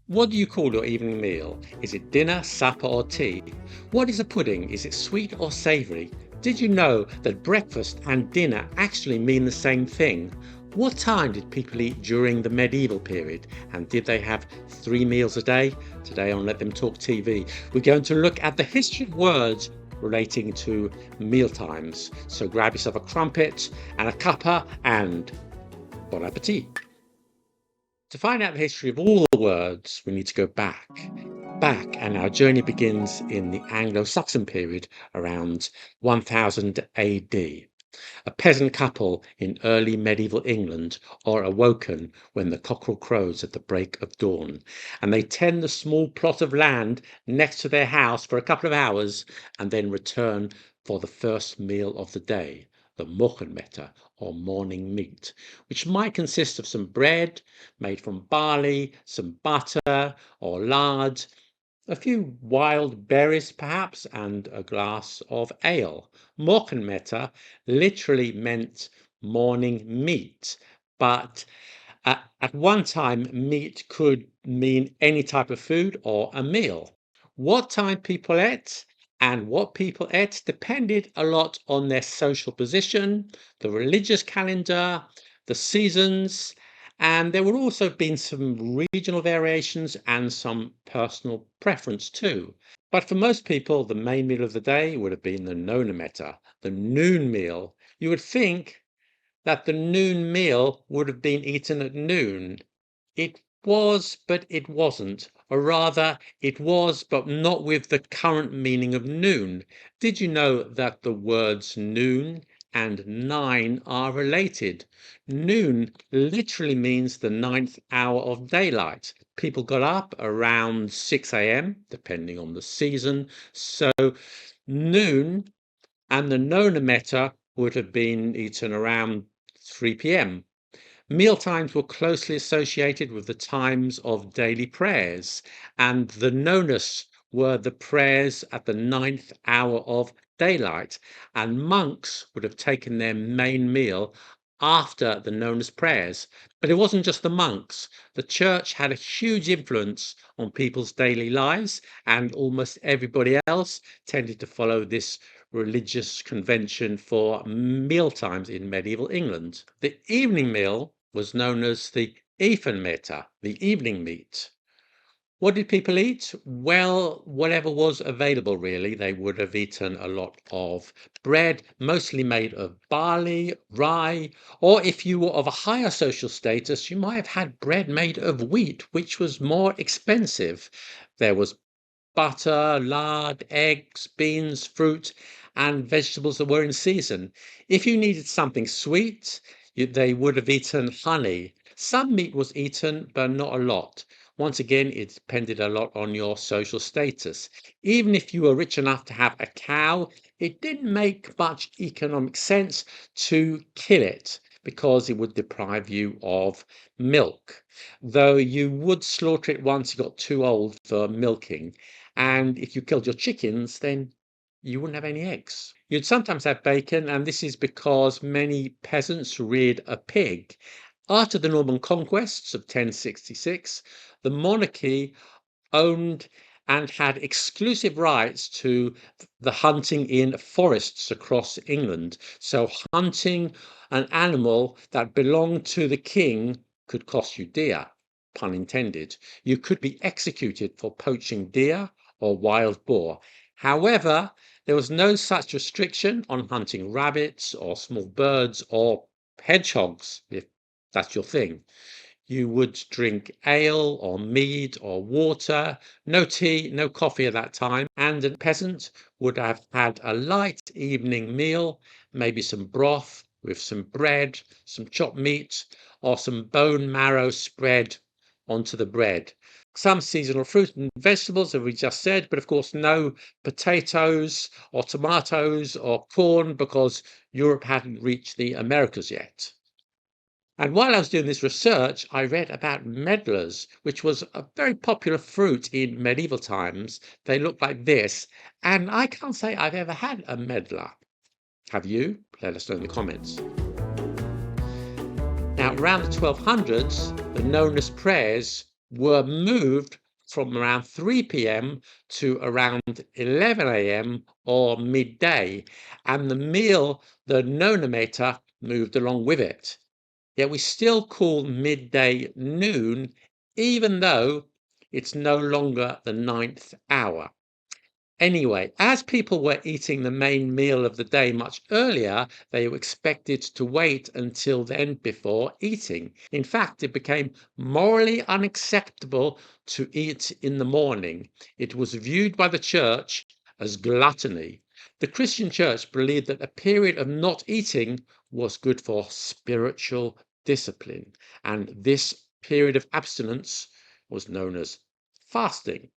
What do you call your evening meal? Is it dinner, supper, or tea? What is a pudding? Is it sweet or savoury? Did you know that breakfast and dinner actually mean the same thing? What time did people eat during the medieval period? And did they have 3 meals a day? Today on Let Them Talk TV, we're going to look at the history of words relating to mealtimes. So grab yourself a crumpet and a cuppa and bon appetit. To find out the history of all the words, we need to go back, and our journey begins in the Anglo-Saxon period around 1000 AD. A peasant couple in early medieval England are awoken when the cockerel crows at the break of dawn, and they tend the small plot of land next to their house for a couple of hours and then return for the first meal of the day, the morgenmitter, or morning meat, which might consist of some bread made from barley, some butter or lard, a few wild berries perhaps, and a glass of ale. Morgenmitter literally meant morning meat, but at one time meat could mean any type of food or a meal. What time people ate and what people ate depended a lot on their social position, the religious calendar, the seasons, and there would also have been some regional variations and some personal preference too. But for most people, the main meal of the day would have been the nonometa, the noon meal. You would think that the noon meal would have been eaten at noon. It was, but it wasn't. Or rather, it was, but not with the current meaning of noon. Did you know that the words noon and 9 are related? Noon literally means the 9th hour of daylight. People got up around 6 a.m., depending on the season. So noon and the nonometa would have been eaten around 3 p.m. Meal times were closely associated with the times of daily prayers, and the nonus were the prayers at the 9th hour of daylight, and monks would have taken their main meal after the nonus prayers. But it wasn't just the monks. The church had a huge influence on people's daily lives, and almost everybody else tended to follow this religious convention for meal times in medieval England. The evening meal was known as the Evenmeter, the evening meat. What did people eat? Well, whatever was available, really. They would have eaten a lot of bread, mostly made of barley, rye, or if you were of a higher social status, you might have had bread made of wheat, which was more expensive. There was butter, lard, eggs, beans, fruit, and vegetables that were in season. If you needed something sweet, they would have eaten honey. Some meat was eaten, but not a lot. Once again, it depended a lot on your social status. Even if you were rich enough to have a cow, it didn't make much economic sense to kill it because it would deprive you of milk, though you would slaughter it once you got too old for milking. And if you killed your chickens, then you wouldn't have any eggs. You'd sometimes have bacon, and this is because many peasants reared a pig. After the Norman conquests of 1066, the monarchy owned and had exclusive rights to the hunting in forests across England. So hunting an animal that belonged to the king could cost you dear, pun intended. You could be executed for poaching deer or wild boar. However, there was no such restriction on hunting rabbits or small birds or hedgehogs, if that's your thing. You would drink ale or mead or water, no tea, no coffee at that time, and a peasant would have had a light evening meal, maybe some broth with some bread, some chopped meat, or some bone marrow spread onto the bread. Some seasonal fruit and vegetables, as we just said, but of course no potatoes or tomatoes or corn because Europe hadn't reached the Americas yet. And while I was doing this research, I read about medlars, which was a very popular fruit in medieval times. They look like this, and I can't say I've ever had a medlar. Have you? Let us know in the comments. Now, around the 1200s, the nonus prayers were moved from around 3 p.m. to around 11 a.m. or midday, and the meal, the nonometer, moved along with it. Yet we still call midday noon, even though it's no longer the 9th hour. Anyway, as people were eating the main meal of the day much earlier, they were expected to wait until then before eating. In fact, it became morally unacceptable to eat in the morning. It was viewed by the church as gluttony. The Christian church believed that a period of not eating was good for spiritual discipline, and this period of abstinence was known as fasting.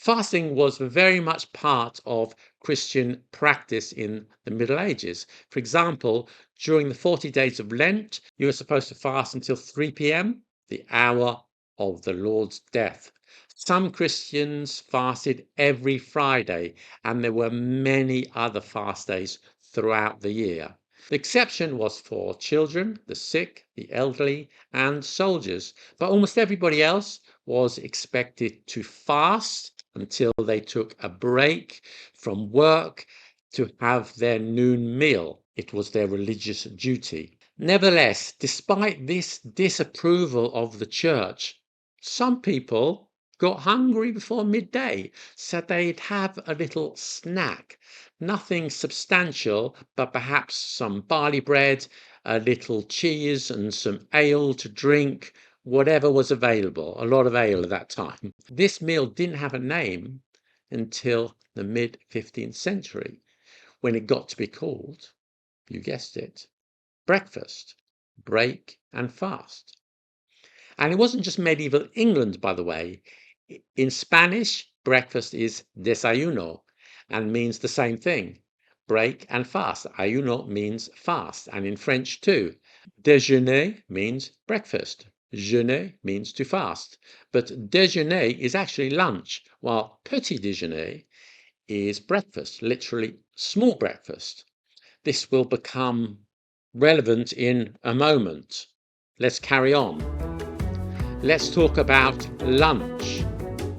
Fasting was very much part of Christian practice in the Middle Ages. For example, during the 40 days of Lent, you were supposed to fast until 3 p.m., the hour of the Lord's death. Some Christians fasted every Friday, and there were many other fast days throughout the year. The exception was for children, the sick, the elderly, and soldiers, but almost everybody else was expected to fast until they took a break from work to have their noon meal. It was their religious duty. Nevertheless, despite this disapproval of the church, some people got hungry before midday, so they'd have a little snack. Nothing substantial, but perhaps some barley bread, a little cheese, and some ale to drink, whatever was available. A lot of ale at that time. This meal didn't have a name until the mid 15th century, when it got to be called, you guessed it, breakfast, break and fast. And it wasn't just medieval England, by the way. In Spanish, breakfast is desayuno and means the same thing, break and fast. Ayuno means fast, and in French too. Déjeuner means breakfast. Jeûner means to fast. But déjeuner is actually lunch, while petit déjeuner is breakfast, literally small breakfast. This will become relevant in a moment. Let's carry on. Let's talk about lunch.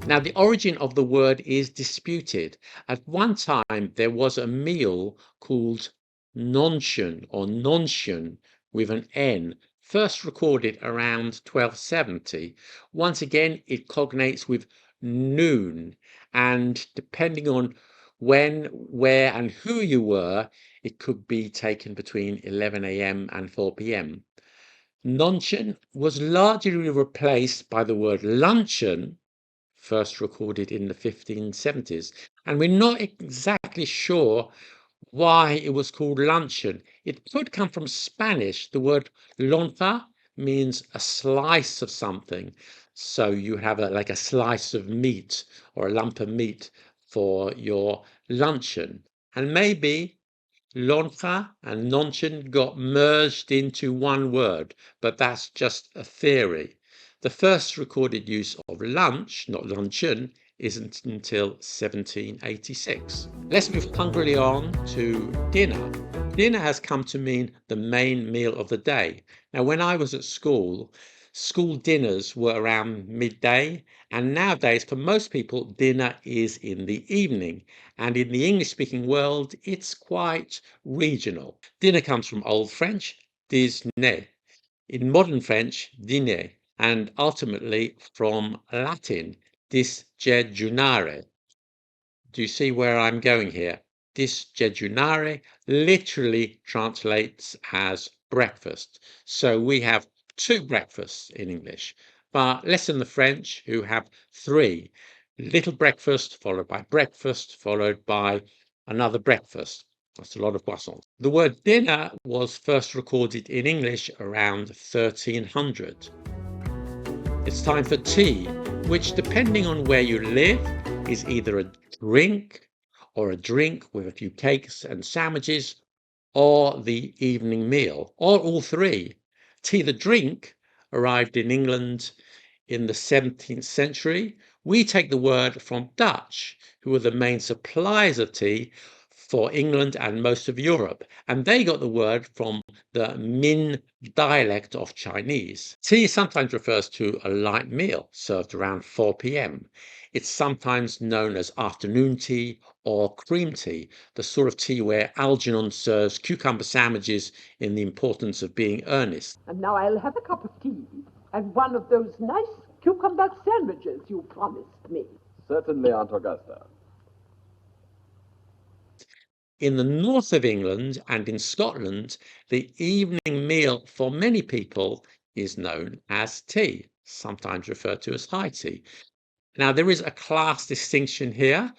Now, the origin of the word is disputed. At one time, there was a meal called nontion or nontion with an N, first recorded around 1270. Once again, it cognates with noon, and depending on when, where, and who you were, it could be taken between 11 a.m. and 4 p.m. Nonchen was largely replaced by the word luncheon, first recorded in the 1570s, and we're not exactly sure why it was called luncheon. It could come from Spanish. The word lonja means a slice of something. So you have like a slice of meat or a lump of meat for your luncheon. And maybe lonja and nonchen got merged into one word, but that's just a theory. The first recorded use of lunch, not luncheon, isn't until 1786. Let's move hungrily on to dinner. Dinner has come to mean the main meal of the day. Now, when I was at school dinners were around midday, and nowadays, for most people, dinner is in the evening. And in the English-speaking world, it's quite regional. Dinner comes from Old French, dîner. In modern French, dîner, and ultimately from Latin, disjejunare. Do you see where I'm going here? Disjejunare literally translates as breakfast. So we have two breakfasts in English, but less than the French, who have three. Little breakfast, followed by breakfast, followed by another breakfast. That's a lot of croissants. The word dinner was first recorded in English around 1300. It's time for tea, which, depending on where you live, is either a drink or a drink with a few cakes and sandwiches, or the evening meal, or all three. Tea, the drink, arrived in England in the 17th century. We take the word from Dutch, who were the main suppliers of tea for England and most of Europe, and they got the word from the Min dialect of Chinese. Tea sometimes refers to a light meal served around 4 p.m. It's sometimes known as afternoon tea or cream tea, the sort of tea where Algernon serves cucumber sandwiches in the importance of being earnest. And now I'll have a cup of tea and one of those nice cucumber sandwiches you promised me. Certainly, Aunt Augusta. In the north of England and in Scotland, the evening meal for many people is known as tea, sometimes referred to as high tea. Now, there is a class distinction here,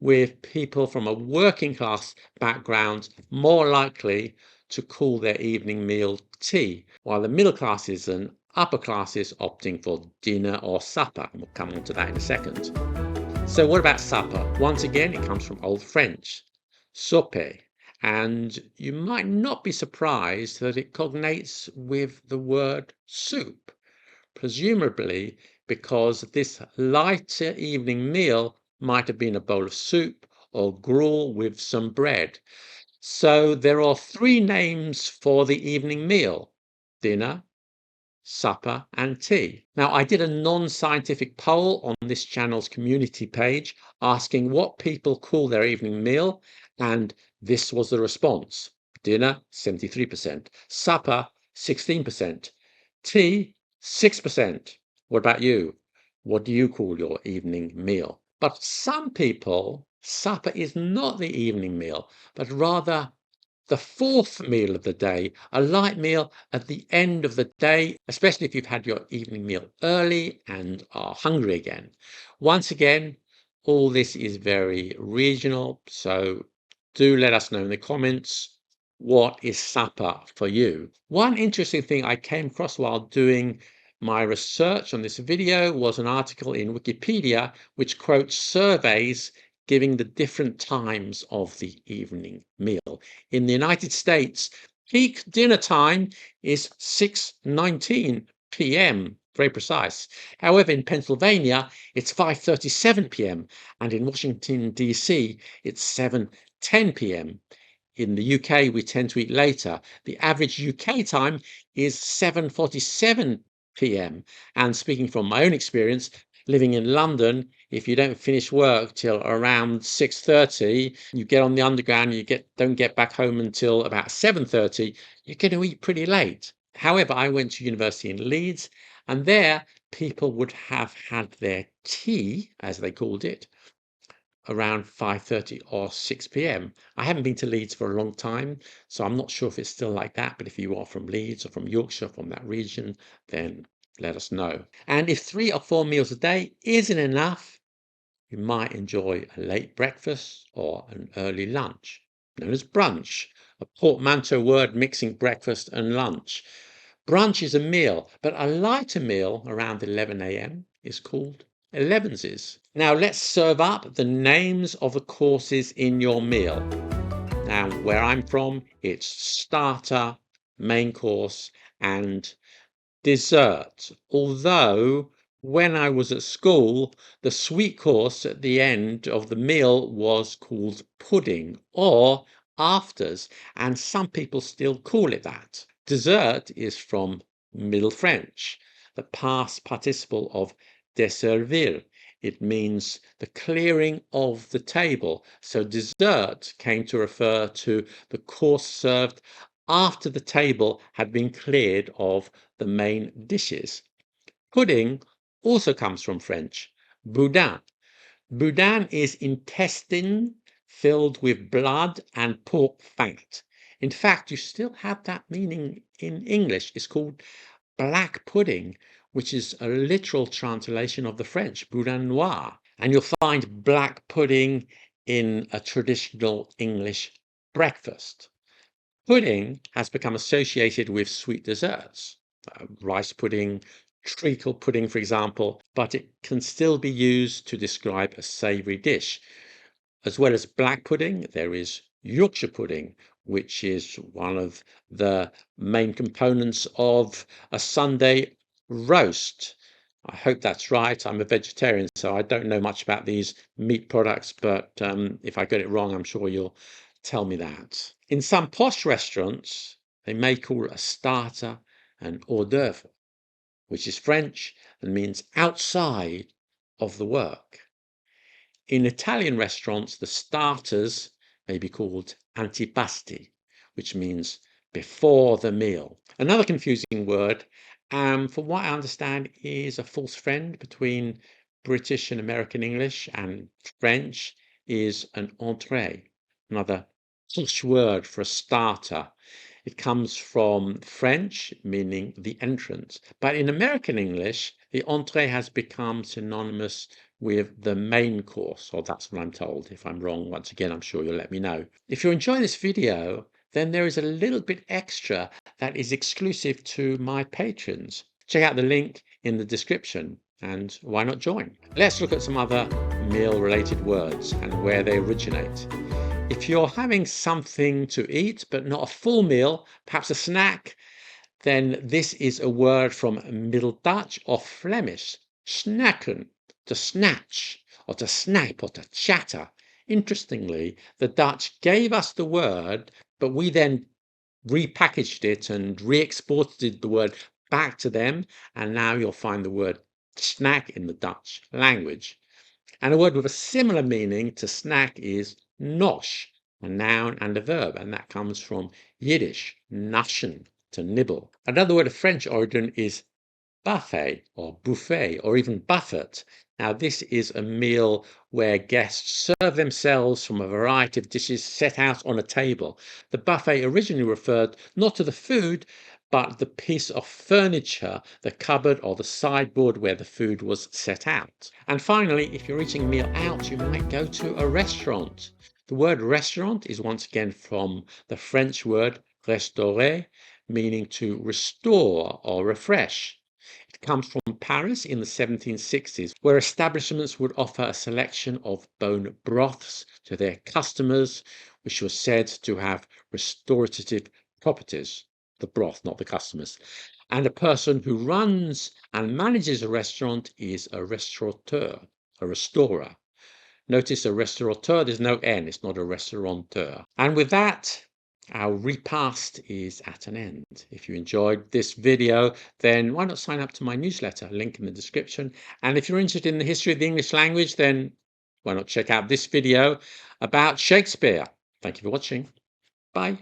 with people from a working class background more likely to call their evening meal tea, while the middle classes and upper classes opting for dinner or supper. And we'll come on to that in a second. So what about supper? Once again, it comes from Old French, souper, and you might not be surprised that it cognates with the word soup, presumably because this lighter evening meal might have been a bowl of soup or gruel with some bread. So there are three names for the evening meal: dinner, supper and tea. Now, I did a non-scientific poll on this channel's community page asking what people call their evening meal, and this was the response: dinner 73%, supper 16%, tea 6%. What about you? What do you call your evening meal? But some people, supper is not the evening meal, but rather the fourth meal of the day, a light meal at the end of the day, especially if you've had your evening meal early and are hungry again. Once again, all this is very regional, so do let us know in the comments, what is supper for you? One interesting thing I came across while doing my research on this video was an article in Wikipedia which quotes surveys giving the different times of the evening meal. In the United States, peak dinner time is 6:19 p.m., very precise. However, in Pennsylvania, it's 5:37 p.m., and in Washington, D.C., it's 7:10 p.m. In the UK, we tend to eat later. The average UK time is 7:47 p.m. And speaking from my own experience, living in London, if you don't finish work till around 6:30, you get on the underground, don't get back home until about 7:30, you're going to eat pretty late. However, I went to university in Leeds, and there people would have had their tea, as they called it, around 5:30 or 6 p.m. I haven't been to Leeds for a long time, so I'm not sure if it's still like that, but if you are from Leeds or from Yorkshire, from that region, then let us know. And if 3 or 4 meals a day isn't enough, you might enjoy a late breakfast or an early lunch, known as brunch, a portmanteau word mixing breakfast and lunch. Brunch is a meal, but a lighter meal around 11 a.m. is called elevenses. Now let's serve up the names of the courses in your meal. Now, where I'm from, it's starter, main course, and dessert. Although when I was at school, the sweet course at the end of the meal was called pudding or afters, and some people still call it that. Dessert is from Middle French, the past participle of desservir. It means the clearing of the table. So dessert came to refer to the course served after the table had been cleared of the main dishes. Pudding also comes from French, boudin. Boudin is intestine filled with blood and pork fat. In fact, you still have that meaning in English. It's called black pudding, which is a literal translation of the French, boudin noir. And you'll find black pudding in a traditional English breakfast. Pudding has become associated with sweet desserts, rice pudding, treacle pudding, for example, but it can still be used to describe a savoury dish. As well as black pudding, there is Yorkshire pudding, which is one of the main components of a Sunday roast. I hope that's right. I'm a vegetarian, so I don't know much about these meat products, but if I get it wrong, I'm sure you'll Tell me that. In some posh restaurants, they may call a starter an hors d'oeuvre, which is French and means outside of the work. In Italian restaurants, the starters may be called antipasti, which means before the meal. Another confusing word, from what I understand, is a false friend between British and American English, and French is an entrée, another posh word for a starter. It comes from French, meaning the entrance. But in American English, the entrée has become synonymous with the main course, or that's what I'm told. If I'm wrong, once again, I'm sure you'll let me know. If you're enjoying this video, then there is a little bit extra that is exclusive to my patrons. Check out the link in the description, and why not join? Let's look at some other meal-related words and where they originate. If you're having something to eat, but not a full meal, perhaps a snack, then this is a word from Middle Dutch or Flemish, snacken, to snatch, or to snap, or to chatter. Interestingly, the Dutch gave us the word, but we then repackaged it and re-exported the word back to them, and now you'll find the word snack in the Dutch language. And a word with a similar meaning to snack is nosh, a noun and a verb, and that comes from Yiddish, naschen, to nibble. Another word of French origin is buffet or buffet or even buffet. Now, this is a meal where guests serve themselves from a variety of dishes set out on a table. The buffet originally referred not to the food, but the piece of furniture, the cupboard or the sideboard where the food was set out. And finally, if you're eating a meal out, you might go to a restaurant. The word restaurant is once again from the French word restaurer, meaning to restore or refresh. It comes from Paris in the 1760s, where establishments would offer a selection of bone broths to their customers, which was said to have restorative properties. The broth, not the customers. And a person who runs and manages a restaurant is a restaurateur, a restorer. Notice a restaurateur, there's no N, it's not a restaurateur. And with that, our repast is at an end. If you enjoyed this video, then why not sign up to my newsletter, link in the description. And if you're interested in the history of the English language, then why not check out this video about Shakespeare. Thank you for watching. Bye.